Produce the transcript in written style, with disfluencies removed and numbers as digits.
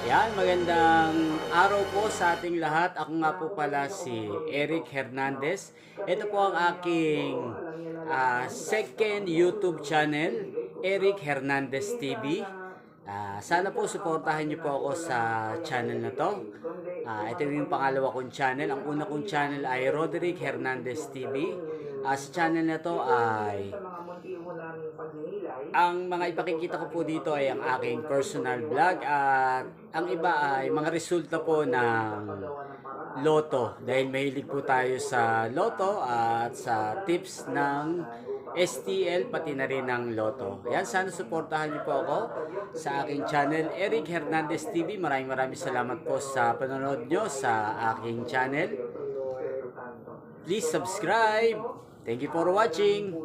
Yan, magandang araw po sa ating lahat. Ako nga po pala si Eric Hernandez. Ito po ang aking second YouTube channel, Eric Hernandez TV. Sana po suportahan niyo po ako sa channel na to. Ito yung pangalawa kong channel. Ang una kong channel ay Roderick Hernandez TV. Sa channel na to ay ang mga ipakikita ko po dito ay ang aking personal vlog at ang iba ay mga resulta po ng loto dahil mahilig po tayo sa loto at sa tips ng STL pati na rin ng loto. Yan, sana suportahan niyo po ako sa aking channel Eric Hernandez TV. Maraming salamat po sa panonood nyo sa aking channel. Please subscribe. Thank you for watching.